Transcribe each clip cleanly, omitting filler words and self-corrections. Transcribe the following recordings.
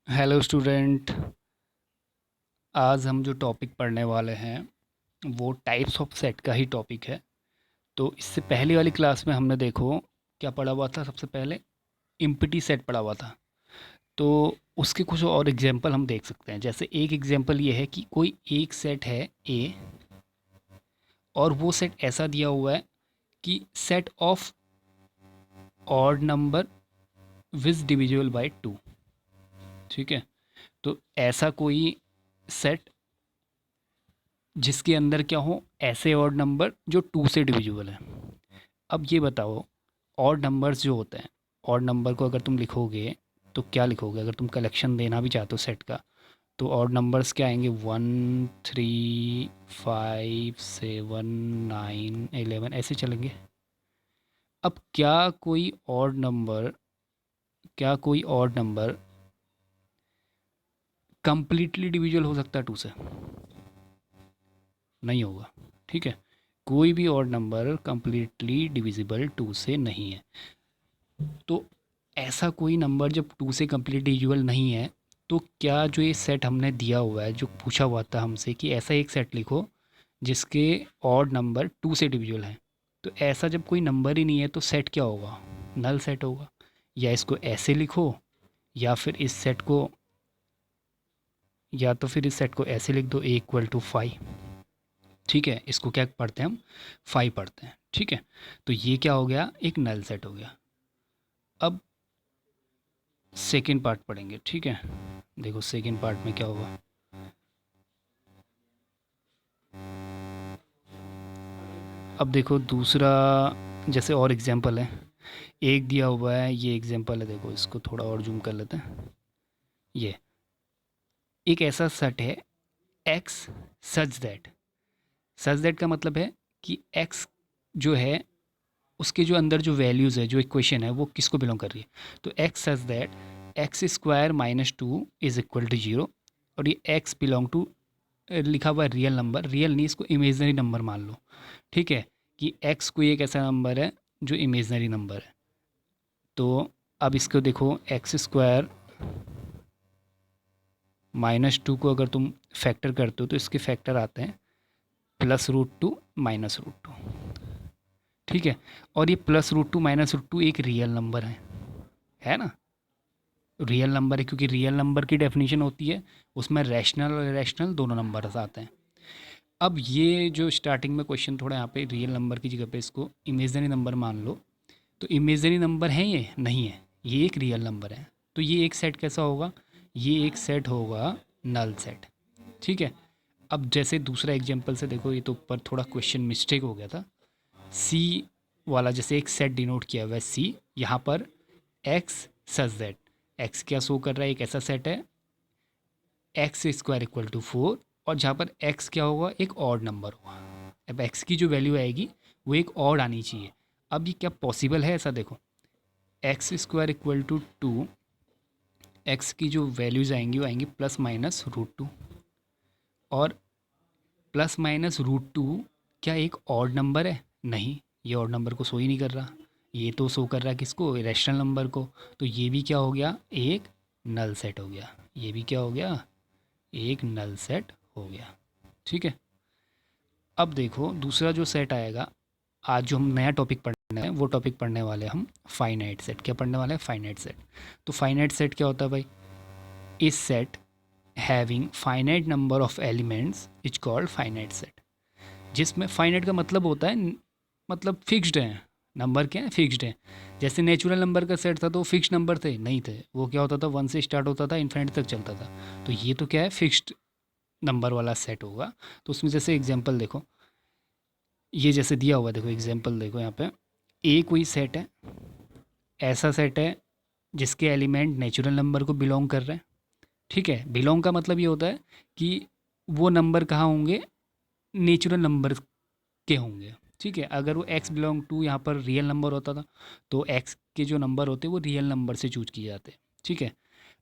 Hello student. आज हम जो टॉपिक पढ़ने वाले हैं वो टाइप्स ऑफ सेट का ही टॉपिक है। तो इससे पहले वाली क्लास में हमने देखो क्या पढ़ा हुआ था। सबसे पहले इम्पटी सेट पढ़ा हुआ था। तो उसके कुछ और एग्जांपल हम देख सकते हैं। जैसे एक एग्जांपल ये है कि कोई एक सेट है ए, और वो सेट ऐसा दिया हुआ है कि set of odd number which divisible by two. ठीक है, तो ऐसा कोई सेट जिसके अंदर क्या हो ऐसे ऑड नंबर जो टू से डिविजिबल है। अब ये बताओ, ऑड नंबर्स जो होते हैं, ऑड नंबर को अगर तुम लिखोगे तो क्या लिखोगे? अगर तुम कलेक्शन देना भी चाहते हो सेट का, तो ऑड नंबर्स क्या आएंगे? 1, 3, 5, 7, 9, 11 ऐसे चलेंगे। अब क्या कोई ऑड नंबर कंप्लीटली डिविजिबल हो सकता है टू से? नहीं होगा। ठीक है, कोई भी odd number completely divisible two से नहीं है। तो ऐसा कोई नंबर जब टू से कंप्लीट डिविजिबल नहीं है, तो क्या जो ये सेट हमने दिया हुआ है, जो पूछा हुआ था हमसे कि ऐसा एक सेट लिखो जिसके ऑड नंबर टू से डिविजिबल हैं, तो ऐसा जब कोई नंबर ही नहीं है तो सेट क्या होगा? नल सेट होगा। या इसको ऐसे लिखो, या फिर इस सेट को, या तो फिर इस सेट को ऐसे लिख दो, ए इक्वल टू 5। ठीक है, इसको क्या पढ़ते हैं हम? 5 पढ़ते हैं। ठीक है, तो ये क्या हो गया? एक नल सेट हो गया। अब सेकेंड पार्ट पढ़ेंगे। ठीक है, देखो सेकेंड पार्ट में क्या होगा। अब देखो दूसरा, जैसे और एग्जांपल है, एक दिया हुआ है, ये एग्जांपल है। देखो इसको थोड़ा और जूम कर लेते हैं। ये एक ऐसा सेट है एक्स सच दैट का मतलब है कि एक्स जो है उसके जो अंदर जो वैल्यूज़ है, जो इक्वेशन है, वो किसको बिलोंग कर रही है? तो x such that x square minus two is equal to zero. और ये एक्स बिलोंग टू, लिखा हुआ है रियल नंबर, रियल नहीं, इसको इमेजनरी नंबर मान लो। ठीक है, कि एक्स कोई एक ऐसा नंबर है जो इमेजनरी नंबर है। तो अब इसको देखो, एक्स स्क्वायर माइनस टू को अगर तुम फैक्टर करते हो तो इसके फैक्टर आते हैं +√2 -√2। ठीक है, और ये +√2 -√2 एक रियल नंबर है ना? रियल नंबर है क्योंकि रियल नंबर की डेफिनेशन होती है उसमें रैशनल और इरेशनल दोनों नंबर्स आते हैं। अब ये जो स्टार्टिंग में क्वेश्चन थोड़ा यहाँ पे रियल नंबर की जगह पे इसको इमेजनरी नंबर मान लो, तो इमेजनरी नंबर है ये? नहीं है, ये एक रियल नंबर है। तो ये एक सेट कैसा होगा? ये एक सेट होगा नल सेट। ठीक है, अब जैसे दूसरा एग्जांपल से देखो, ये तो ऊपर थोड़ा क्वेश्चन मिस्टेक हो गया था। सी वाला जैसे एक सेट डिनोट किया हुआ है सी, यहाँ पर एक्स सच दैट, एक्स क्या शो कर रहा है? एक ऐसा सेट है एक्स स्क्वायर इक्वल टू 4, और जहाँ पर एक्स क्या होगा? एक ऑड नंबर होगा। अब एक्स की जो वैल्यू आएगी वो एक ऑड आनी चाहिए। अब ये क्या पॉसिबल है? ऐसा देखो, x square equal to 2, x की जो वैल्यूज़ आएंगी वो आएंगी +-√2। और +-√2 क्या एक ऑड नंबर है? नहीं, ये ऑड नंबर को शो ही नहीं कर रहा। ये तो शो कर रहा है किसको? रैशनल नंबर को। तो ये भी क्या हो गया? एक नल सेट हो गया। ये भी क्या हो गया? एक नल सेट हो गया। ठीक है, अब देखो दूसरा जो सेट आएगा, आज जो हम नया टॉपिक पढ़ने हैं वो टॉपिक पढ़ने वाले हैं हम फाइनाइट सेट। क्या पढ़ने वाले हैं? Finite set. तो फाइनाइट सेट क्या होता है भाई? इस set having finite number of elements is called finite set. जिसमें फाइनाइट का मतलब होता है मतलब फिक्स्ड है। नंबर क्या है? फिक्स्ड है। जैसे नेचुरल नंबर का सेट था तो फिक्स्ड नंबर थे नहीं थे, वो क्या होता था? 1 से स्टार्ट होता था, इन्फिनिट तक चलता था। तो ये तो क्या है? फिक्स्ड नंबर वाला सेट होगा। तो उसमें जैसे एग्जांपल देखो, ये जैसे दिया हुआ है, देखो एग्जांपल देखो यहाँ पे, ए कोई सेट है, ऐसा सेट है जिसके एलिमेंट नेचुरल नंबर को बिलोंग कर रहे हैं। ठीक है, बिलोंग का मतलब ये होता है कि वो नंबर कहाँ होंगे? नेचुरल नंबर के होंगे। ठीक है, अगर वो एक्स बिलोंग टू यहाँ पर रियल नंबर होता था, तो एक्स के जो नंबर होते वो रियल नंबर से चूज किए जाते। ठीक है,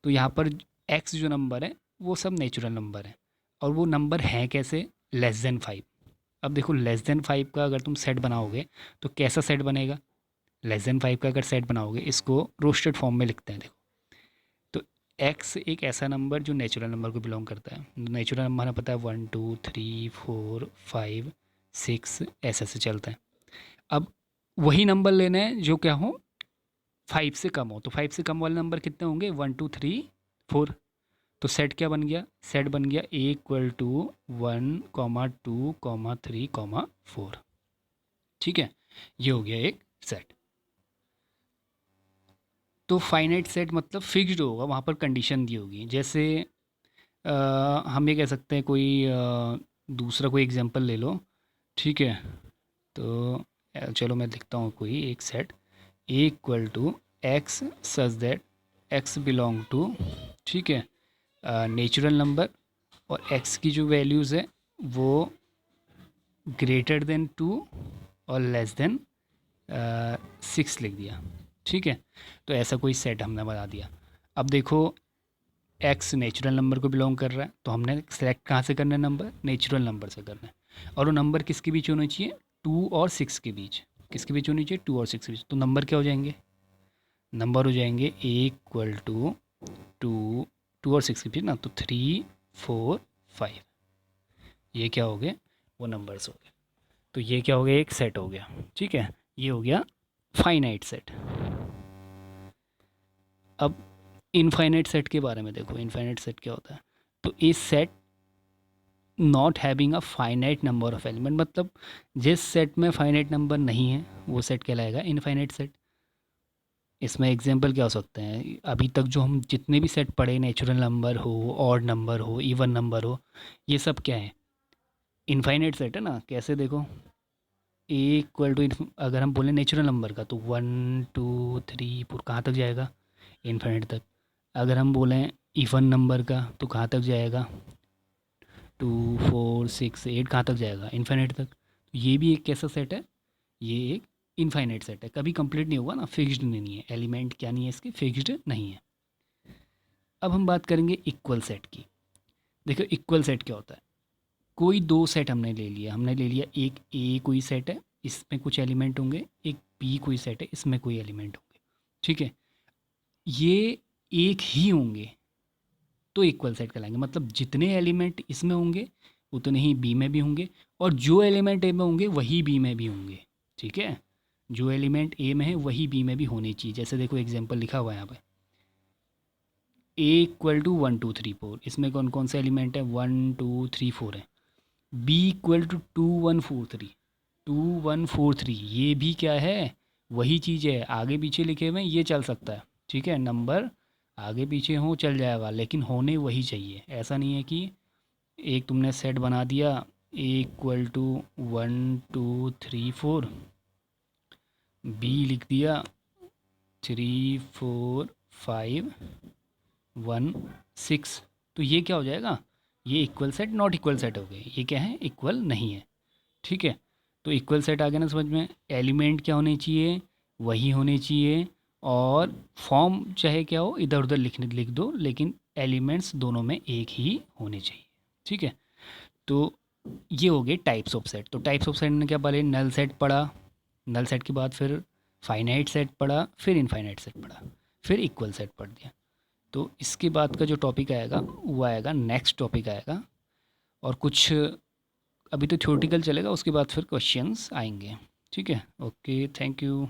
तो यहाँ पर एक्स जो नंबर है वो सब नेचुरल नंबर है। और वो नंबर हैं कैसे? <<5। अब देखो <<5 का अगर तुम सेट बनाओगे तो कैसा सेट बनेगा? <<5 का अगर सेट बनाओगे, इसको रोस्टेड फॉर्म में लिखते हैं। देखो, तो एक्स एक ऐसा नंबर जो नेचुरल नंबर को बिलोंग करता है। नेचुरल नंबर हमें पता है 1 2 3 4 5 6 ऐसे चलता है। अब वही नंबर लेना है जो क्या हो 5 से कम हो। तो 5 से कम वाले नंबर कितने होंगे 1 2 3 4। तो सेट क्या बन गया, सेट बन गया A = 1, 2, 3, 4। ठीक है, ये हो गया एक सेट। तो फाइनाइट सेट मतलब फिक्स्ड होगा, वहाँ पर कंडीशन दी होगी। जैसे हम ये कह सकते हैं कोई दूसरा कोई एग्जांपल ले लो। ठीक है, तो चलो मैं लिखता हूँ कोई एक set A = X such that X belong to, ठीक है, नेचुरल नंबर, और X की जो वैल्यूज़ है वो ग्रेटर देन 2 और लेस देन 6 लिख दिया। ठीक है, तो ऐसा कोई सेट हमने बना दिया। अब देखो एक्स नेचुरल नंबर को बिलोंग कर रहा है, तो हमने सेलेक्ट कहाँ से करना है, नंबर नेचुरल नंबर से करना है। और वो नंबर किसके बीच होना चाहिए, 2 और 6 के बीच। किसके बीच होनी चाहिए, 2 और 6 के बीच। तो नंबर क्या हो जाएंगे, नंबर हो जाएंगे A = 2 और 6 के बीच ना, तो 3 4 5, ये क्या हो गए, वो नंबर्स हो गए। तो ये क्या हो गया, एक सेट हो गया। ठीक है, ये हो गया फाइनाइट सेट। अब इनफाइनाइट सेट के बारे में देखो, इनफाइनाइट सेट क्या होता है। तो इस set not having a finite number of element, मतलब जिस सेट में फाइनाइट नंबर नहीं है वो सेट कहलाएगा इनफाइनाइट सेट। इसमें एग्जांपल क्या हो सकते हैं, अभी तक जो हम जितने भी सेट पढ़े, नेचुरल नंबर हो, ऑड नंबर हो, इवन नंबर हो, ये सब क्या है, इनफाइनाइट सेट है ना। कैसे देखो, A = अगर हम बोलें नेचुरल नंबर का तो 1 2 3 4 कहाँ तक जाएगा, इनफाइनाइट तक। अगर हम बोलें इवन नंबर का तो कहाँ तक जाएगा, 2 4 6 8 कहाँ तक जाएगा, इनफाइनाइट तक। तो ये भी एक कैसा सेट है, ये एक इनफाइनाइट सेट है। कभी कंप्लीट नहीं होगा ना, फिक्स्ड नहीं है, एलिमेंट क्या नहीं है इसके, फिक्स्ड नहीं है। अब हम बात करेंगे इक्वल सेट की। देखो इक्वल सेट क्या होता है, कोई दो सेट हमने ले लिया, एक ए कोई सेट है, इसमें कुछ एलिमेंट होंगे, एक बी कोई सेट है, इसमें कोई एलिमेंट होंगे। ठीक है, ये एक ही होंगे तो इक्वल सेट कहलाएंगे। मतलब जितने एलिमेंट इसमें होंगे उतने ही बी में भी होंगे, और जो एलिमेंट ए में होंगे वही बी में भी होंगे। ठीक है, जो एलिमेंट ए में है वही बी में भी होने चाहिए। जैसे देखो एग्जांपल लिखा हुआ है यहाँ पे, A = 1 2 3 4, इसमें कौन कौन से एलिमेंट है, 1 2 3 4 है। B = 2 1 4 3 ये भी क्या है, वही चीज़ है, आगे पीछे लिखे हुए हैं, ये चल सकता है। ठीक है, नंबर आगे पीछे हो चल जाएगा, लेकिन होने वही चाहिए। ऐसा नहीं है कि एक तुमने सेट बना दिया A = 1 2 3 4, बी लिख दिया 3 4 5 1 6, तो ये क्या हो जाएगा, ये equal set not equal set हो गए, ये क्या है, इक्वल नहीं है। ठीक है, तो इक्वल सेट आ गया ना समझ में। एलिमेंट क्या होने चाहिए, वही होने चाहिए, और फॉर्म चाहे क्या हो इधर उधर लिख दो, लेकिन एलिमेंट्स दोनों में एक ही होने चाहिए। ठीक है, तो ये हो गए टाइप्स ऑफ सेट। तो टाइप्स ऑफ सेट ने क्या पढ़े, नल सेट पढ़ा, नल सेट के बाद फिर फाइनाइट सेट पढ़ा, फिर इनफाइनाइट सेट पढ़ा, फिर इक्वल सेट पढ़ दिया। तो इसके बाद का जो टॉपिक आएगा वो आएगा, नेक्स्ट टॉपिक आएगा, और कुछ अभी तो थ्योरेटिकल चलेगा, उसके बाद फिर क्वेश्चंस आएंगे। ठीक है, ओके, थैंक यू।